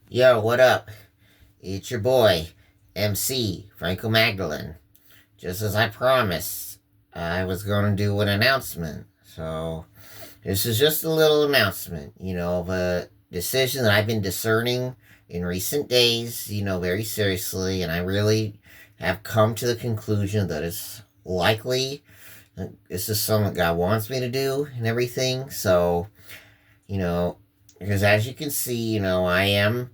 Yo, what up? It's your boy, MC, Franco Magdalene. Just as I promised, I was going to do an announcement. So, this is just a little announcement, of a decision that I've been discerning in recent days, very seriously. And I really have come to the conclusion that it's likely that this is something God wants me to do and everything. So, you know, because as you can see, I am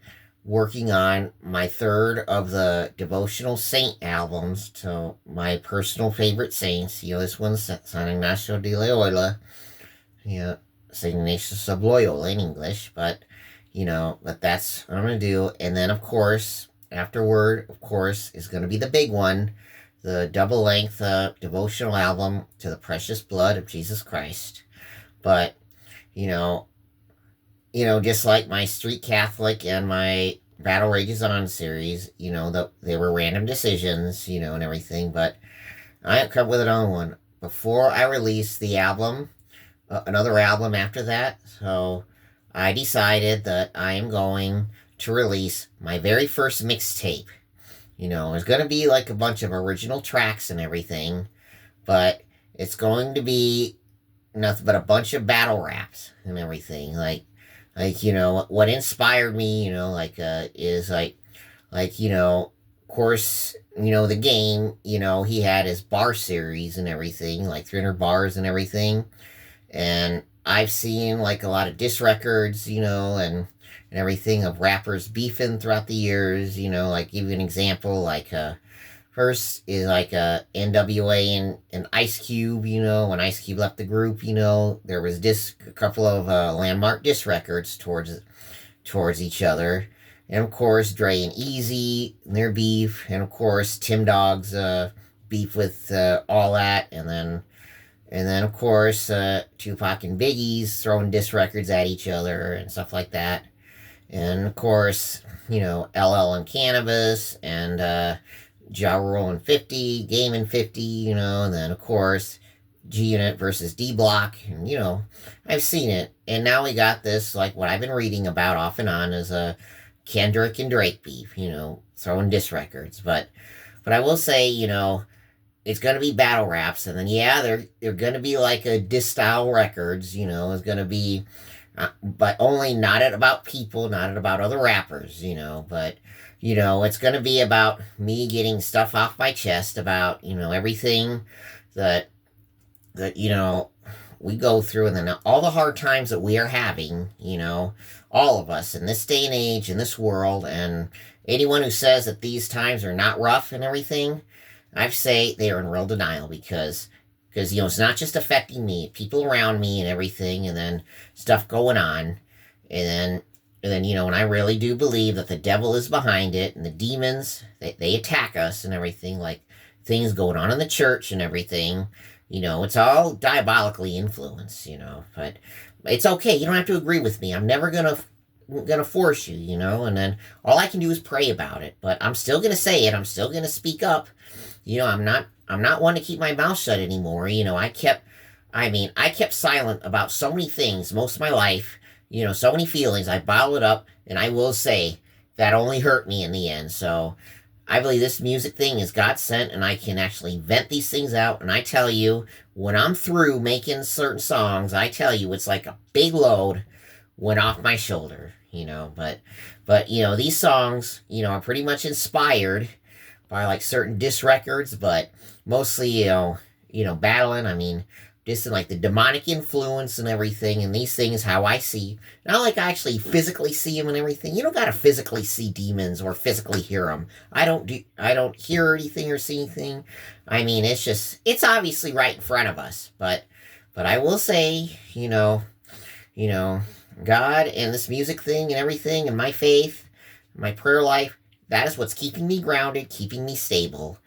working on my third of the devotional saint albums to my personal favorite saints. This one's San Ignacio de Loyola, yeah, Saint Ignatius of Loyola in English, but that's what I'm gonna do. And then, of course, afterward, of course, is gonna be the big one, the double length devotional album to the precious blood of Jesus Christ. But you know, just like my Street Catholic and my Battle Rages On series, they were random decisions, and everything, but I have come with another one. Before I release the album, another album after that, so I decided that I am going to release my very first mixtape. It's going to be like a bunch of original tracks and everything, but it's going to be nothing but a bunch of battle raps and everything. What inspired me, is of course, the game, he had his bar series and everything, like 300 bars and everything. And I've seen like a lot of diss records, and everything of rappers beefing throughout the years, like give you an example, first is like NWA and Ice Cube, when Ice Cube left the group, there was a couple of landmark diss records towards each other. And of course, Dre and Easy, their beef, and of course, Tim Dog's beef with all that, and then of course, Tupac and Biggie's throwing diss records at each other and stuff like that. And of course, LL and Cannabis and Ja Rule and 50, Game and 50, and then of course G Unit versus D Block, and I've seen it. And now we got this, like what I've been reading about off and on is a Kendrick and Drake beef, throwing diss records. But I will say, it's gonna be battle raps, and then yeah, they're gonna be like a diss style records, it's gonna be but only not about people, not about other rappers, but it's going to be about me getting stuff off my chest about, everything that, we go through, and then all the hard times that we are having, all of us in this day and age, in this world, and anyone who says that these times are not rough and everything, I say they are in real denial because it's not just affecting me, people around me and everything, and then stuff going on, and then and I really do believe that the devil is behind it, and the demons they attack us and everything, like things going on in the church and everything. It's all diabolically influenced. But it's okay. You don't have to agree with me. I'm never gonna force you. And then all I can do is pray about it. But I'm still gonna say it. I'm still gonna speak up. I'm not one to keep my mouth shut anymore. I kept silent about so many things most of my life, so many feelings. I bottle it up, and I will say that only hurt me in the end. So I believe this music thing is God sent, and I can actually vent these things out. And I tell you, when I'm through making certain songs, I tell you, it's like a big load went off my shoulder, But these songs, are pretty much inspired by like certain diss records, but mostly, battling. I mean, just in like the demonic influence and everything, and these things how I see. Not like I actually physically see them and everything. You don't gotta physically see demons or physically hear them. I don't hear anything or see anything. I mean, it's obviously right in front of us. But I will say, you know, God and this music thing and everything, and my faith, my prayer life, that is what's keeping me grounded, keeping me stable,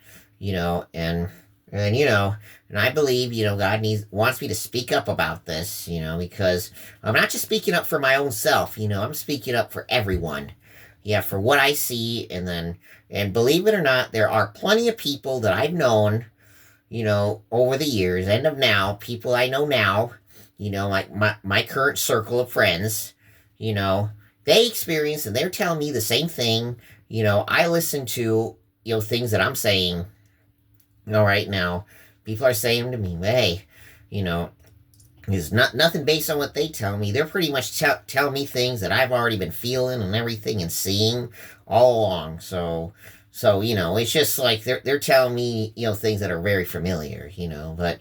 and I believe, God wants me to speak up about this, because I'm not just speaking up for my own self, I'm speaking up for everyone. Yeah, for what I see, and believe it or not, there are plenty of people that I've known, over the years, and of now, people I know now, like my current circle of friends, you know, they experience and they're telling me the same thing. I listen to, things that I'm saying, right now. People are saying to me, hey, you know, it's not nothing based on what they tell me. They're pretty much tell me things that I've already been feeling and everything and seeing all along. So it's just like they're telling me, things that are very familiar, but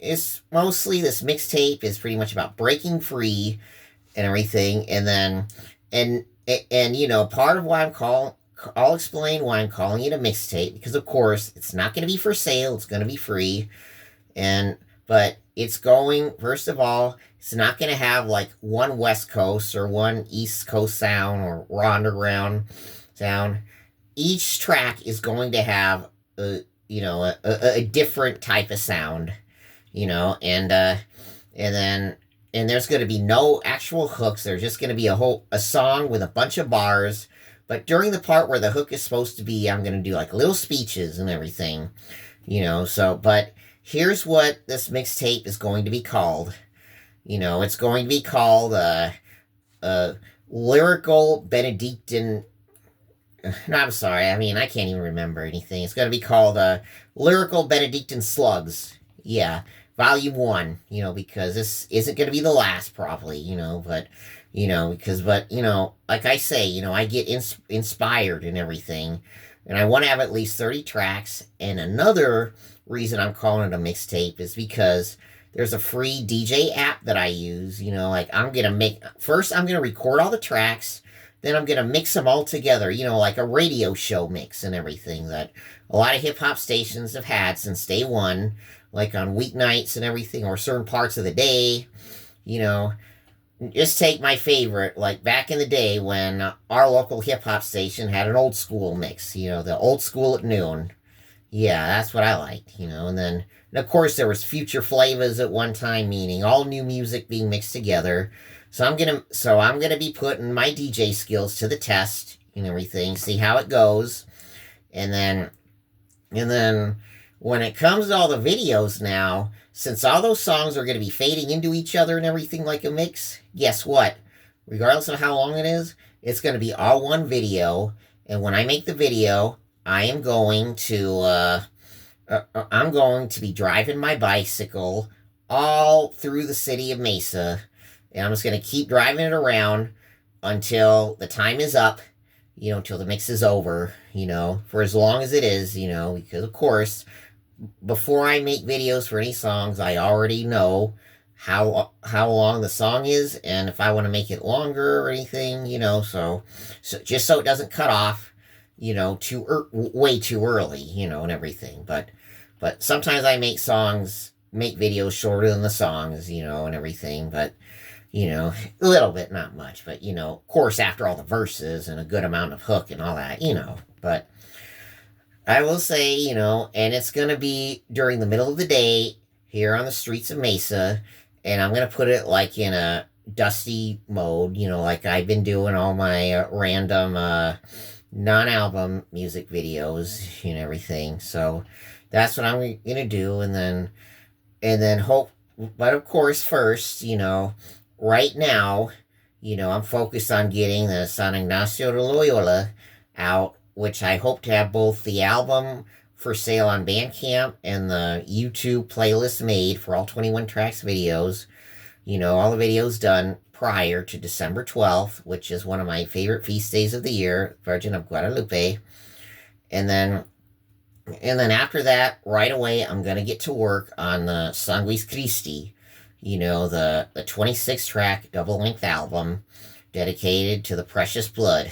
it's mostly this mixtape is pretty much about breaking free and everything, and then and part of why I'll explain why I'm calling it a mixtape, because of course it's not going to be for sale, it's going to be free. And but it's going, first of all, it's not going to have like one West Coast or one East Coast sound or raw underground sound. Each track is going to have a different type of sound, and then and there's going to be no actual hooks. There's just going to be a song with a bunch of bars. But during the part where the hook is supposed to be, I'm going to do like little speeches and everything, but here's what this mixtape is going to be called. It's going to be called Lyrical Benedictine. No, I'm sorry. I mean, I can't even remember anything. It's going to be called Lyrical Benedictine Slugs. Yeah, Volume 1, because this isn't going to be the last, probably, like I say, I get inspired and everything, and I want to have at least 30 tracks. And another reason I'm calling it a mixtape is because there's a free DJ app that I use. Like I'm gonna record all the tracks, then I'm gonna mix them all together, like a radio show mix and everything that a lot of hip hop stations have had since day one, like on weeknights and everything, or certain parts of the day. you know just take my favorite, like back in the day when our local hip hop station had an old school mix, the old school at noon. Yeah, that's what I liked, and of course there was future flavors at one time, meaning all new music being mixed together. So I'm gonna be putting my DJ skills to the test and everything, see how it goes. And then and then when it comes to all the videos now, since all those songs are going to be fading into each other and everything like a mix, guess what? Regardless of how long it is, it's going to be all one video. And when I make the video, I'm going to be driving my bicycle all through the city of Mesa, and I'm just going to keep driving it around until the time is up, until the mix is over, for as long as it is, because of course, before I make videos for any songs, I already know how long the song is, and if I want to make it longer or anything, so just so it doesn't cut off, way too early, and everything. But sometimes I make videos shorter than the songs, and everything. But a little bit, not much. But of course, after all the verses and a good amount of hook and all that, But I will say, and it's going to be during the middle of the day here on the streets of Mesa, and I'm going to put it like in a dusty mode, like I've been doing all my random non-album music videos and everything. So that's what I'm going to do, and then hope. But of course, first, right now, I'm focused on getting the San Ignacio de Loyola out, which I hope to have both the album for sale on Bandcamp and the YouTube playlist made for all 21 tracks videos. All the videos done prior to December 12th, which is one of my favorite feast days of the year, Virgin of Guadalupe. And then after that, right away, I'm going to get to work on the Sanguis Christi, the 26-track double-length album dedicated to the precious blood.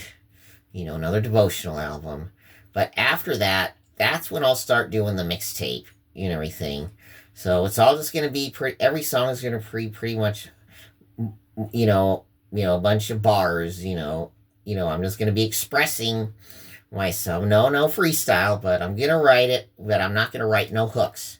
Another devotional album. But after that, that's when I'll start doing the mixtape and everything. So it's all just going to be every song is going to be pretty much, a bunch of bars. I'm just going to be expressing myself. No freestyle, but I'm going to write it. But I'm not going to write no hooks.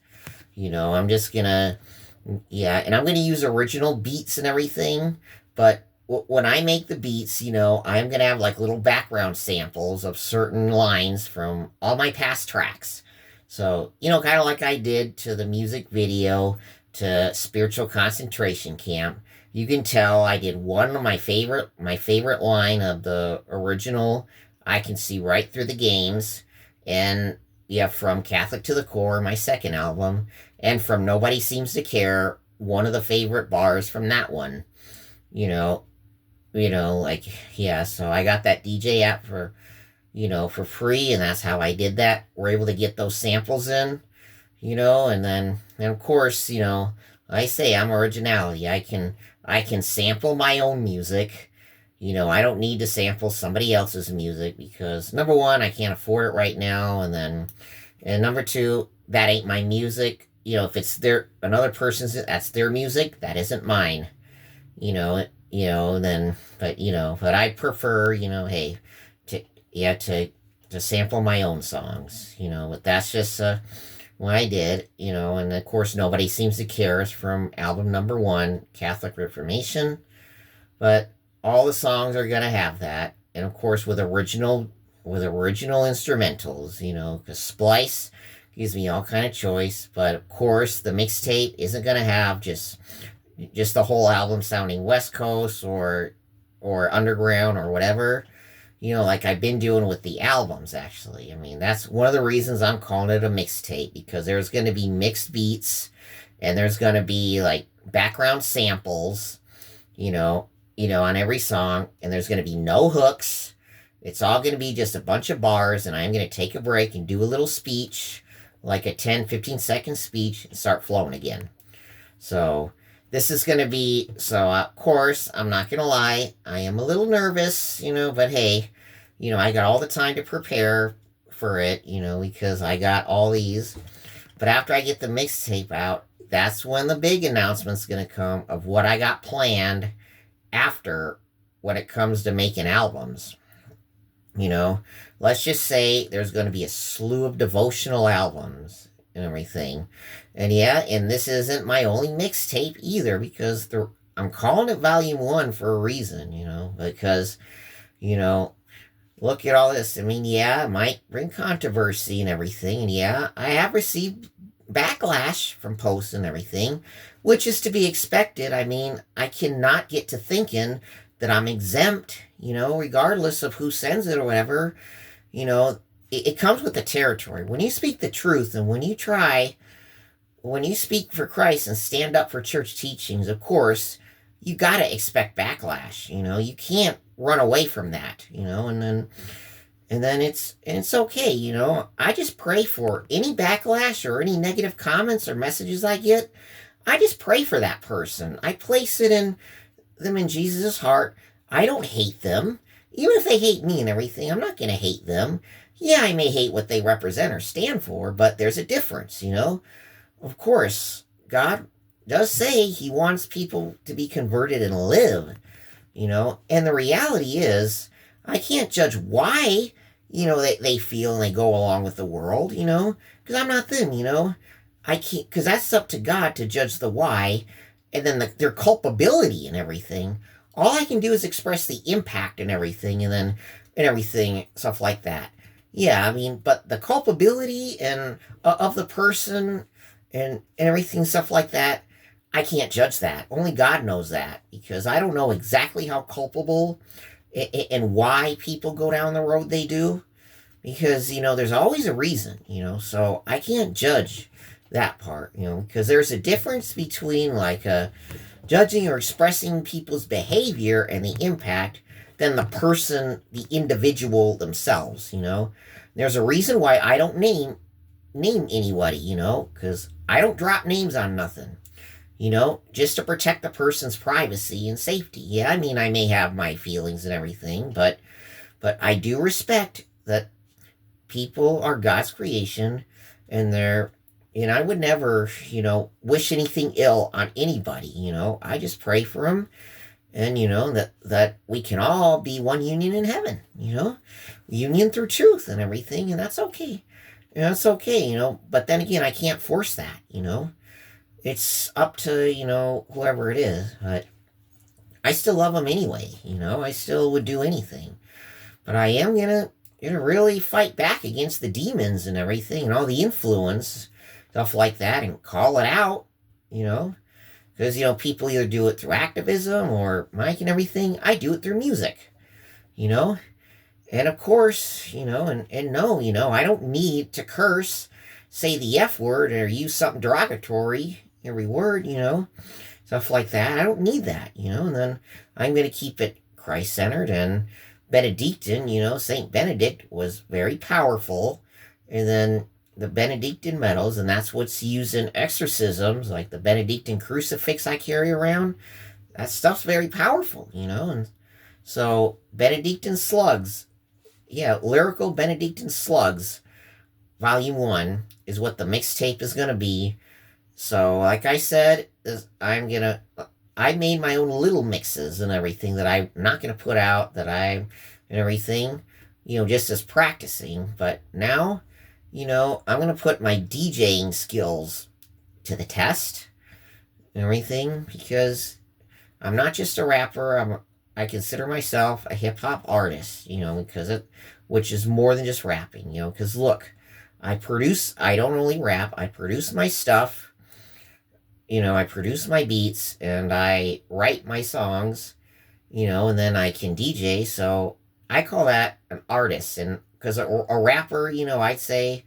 I'm just going to, and I'm going to use original beats and everything. But when I make the beats, I'm going to have like little background samples of certain lines from all my past tracks. So, kind of like I did to the music video to spiritual concentration camp. You can tell I did one of my favorite line of the original I Can See Right Through the Games, and yeah, from Catholic to the Core, my second album, and from Nobody Seems to Care, one of the favorite bars from that one. You know, like, yeah, so I got that DJ app for free, and that's how I did that. We're able to get those samples in, and then, and of course, I say I'm originality. I can sample my own music. I don't need to sample somebody else's music because number one, I can't afford it right now, and number two, that ain't my music. If it's another person's, that's their music, that isn't mine. Then, but I prefer, hey, to yeah, to sample my own songs, but that's just what I did, and of course Nobody Seems to Care is from album number one, Catholic Reformation, but all the songs are gonna have that, and of course with original instrumentals, because Splice gives me all kind of choice, but of course the mixtape isn't gonna have just the whole album sounding West Coast or underground or whatever, like I've been doing with the albums, actually. I mean, that's one of the reasons I'm calling it a mixtape, because there's going to be mixed beats and there's going to be like background samples, on every song, and there's going to be no hooks. It's all going to be just a bunch of bars, and I'm going to take a break and do a little speech, like a 10-15 second speech, and start flowing again. So this is going to be, so of course, I'm not going to lie, I am a little nervous, but hey, I got all the time to prepare for it, because I got all these. But after I get the mixtape out, that's when the big announcement's going to come of what I got planned after when it comes to making albums. Let's just say there's going to be a slew of devotional albums and everything. And yeah, and this isn't my only mixtape either, because I'm calling it Volume 1 for a reason, because, look at all this. I mean, yeah, it might bring controversy and everything, and yeah, I have received backlash from posts and everything, which is to be expected. I mean, I cannot get to thinking that I'm exempt, regardless of who sends it or whatever. It comes with the territory. When you speak the truth and when you speak for Christ and stand up for church teachings, of course, you got to expect backlash. You can't run away from that, and then it's okay. I just pray for any backlash or any negative comments or messages I get. I just pray for that person. I place them in Jesus' heart. I don't hate them. Even if they hate me and everything, I'm not going to hate them. Yeah, I may hate what they represent or stand for, but there's a difference, Of course, God does say he wants people to be converted and live, and the reality is, I can't judge why, they feel and they go along with the world, because I'm not them, I can't, because that's up to God to judge the why, and then their culpability and everything. All I can do is express the impact and everything, and everything, stuff like that. Yeah, I mean, but the culpability and of the person and everything, stuff like that, I can't judge that. Only God knows that, because I don't know exactly how culpable and why people go down the road they do, because, there's always a reason, so I can't judge that part, because there's a difference between like judging or expressing people's behavior and the impact than the person, the individual themselves, There's a reason why I don't name anybody, because I don't drop names on nothing, just to protect the person's privacy and safety. Yeah, I mean, I may have my feelings and everything, but I do respect that people are God's creation, and I would never, wish anything ill on anybody, I just pray for them, and, that we can all be one union in heaven, union through truth and everything, and that's okay. It's okay, but then again, I can't force that, It's up to, whoever it is, but I still love them anyway, I still would do anything. But I am gonna really fight back against the demons and everything and all the influence, stuff like that, and call it out, you know, because, you know, people either do it through activism or mic and everything. I do it through music, you know, and of course, you know, and no, you know, I don't need to curse, say the F word, or use something derogatory every word, you know, stuff like that. I don't need that, you know, and then I'm going to keep it Christ centered and Benedictine, you know, Saint Benedict was very powerful. And then the Benedictine medals, and that's what's used in exorcisms, like the Benedictine crucifix I carry around. That stuff's very powerful, you know, and so Benedictine slugs, yeah, lyrical Benedictine slugs, volume one is what the mixtape is gonna be. So, like I said, I made my own little mixes and everything that I'm not gonna put out, and everything, you know, just as practicing. But now, you know, I'm gonna put my DJing skills to the test and everything because I'm not just a rapper. I consider myself a hip hop artist, you know, which is more than just rapping, you know, because look, I don't only rap, I produce my stuff, you know, I produce my beats and I write my songs, you know, and then I can DJ. So I call that an artist. And because a rapper, you know, I'd say,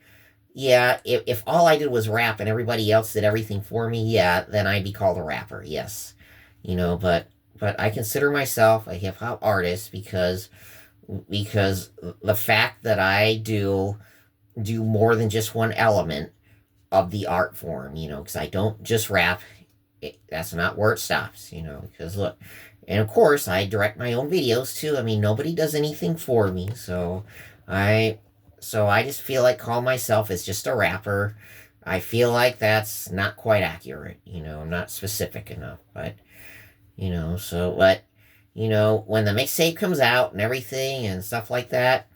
yeah, if all I did was rap and everybody else did everything for me, yeah, then I'd be called a rapper, yes. You know, but I consider myself a hip hop artist because the fact that I do more than just one element of the art form, you know, because I don't just rap. That's not where it stops, you know, because look, and of course I direct my own videos too. I mean, nobody does anything for me, I I just feel like calling myself as just a rapper. I feel like that's not quite accurate, you know, I'm not specific enough, but you know, but you know, when the mixtape comes out and everything and stuff like that,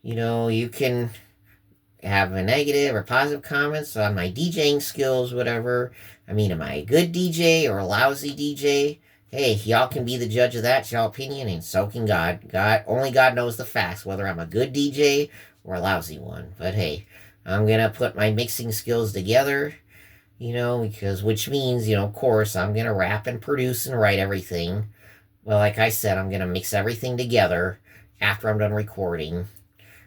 you know, you can have a negative or positive comments on my DJing skills, whatever. I mean, am I a good DJ or a lousy DJ? Hey, y'all can be the judge of that, it's y'all opinion, and so can God. Only God knows the facts, whether I'm a good DJ or a lousy one. But hey, I'm gonna put my mixing skills together, you know, which means, you know, of course, I'm gonna rap and produce and write everything. Well, like I said, I'm gonna mix everything together after I'm done recording.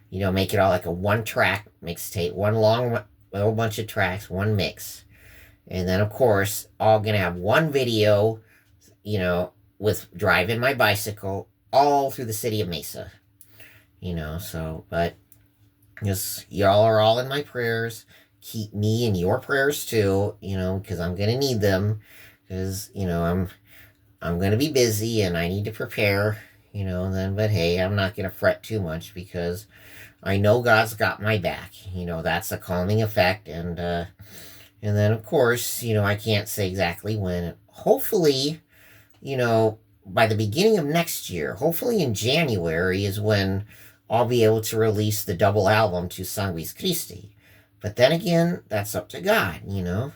You know, make it all like a one track mixtape, one long whole bunch of tracks, one mix. And then, of course, all gonna have one video, you know, with driving my bicycle all through the city of Mesa. You know, but just y'all are all in my prayers. Keep me in your prayers too, you know, because I'm gonna need them. Because, you know, I'm gonna be busy and I need to prepare, you know, and then but hey, I'm not gonna fret too much because I know God's got my back. You know, that's a calming effect. And then, of course, you know, I can't say exactly when. Hopefully, you know, by the beginning of next year, hopefully in January is when I'll be able to release the double album to Sanguis Christi. But then again, that's up to God, you know.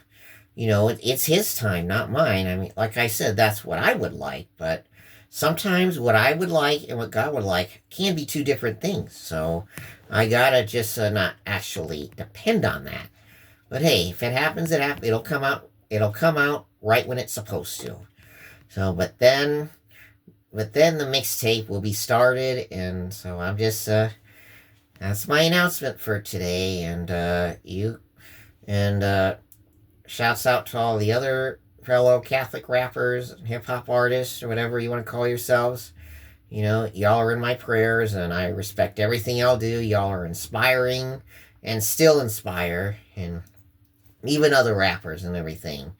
You know, it's his time, not mine. I mean, like I said, that's what I would like. But sometimes what I would like and what God would like can be two different things. So I gotta just not actually depend on that. But hey, if it happens, it happens. It'll come out. It'll come out right when it's supposed to. So, but then the mixtape will be started, and so I'm just that's my announcement for today. And shouts out to all the other fellow Catholic rappers, hip hop artists, or whatever you want to call yourselves. You know, y'all are in my prayers, and I respect everything y'all do. Y'all are inspiring and still inspire, and even other rappers and everything.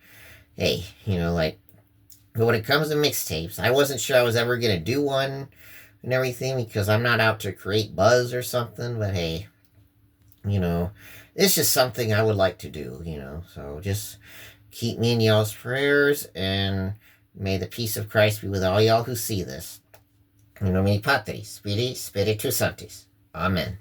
Hey, you know, like, but when it comes to mixtapes, I wasn't sure I was ever going to do one and everything because I'm not out to create buzz or something, but hey, you know, it's just something I would like to do, you know, so just keep me in y'all's prayers, and may the peace of Christ be with all y'all who see this. In nomine Patris, Filii, Spiritus Sanctis. Amen.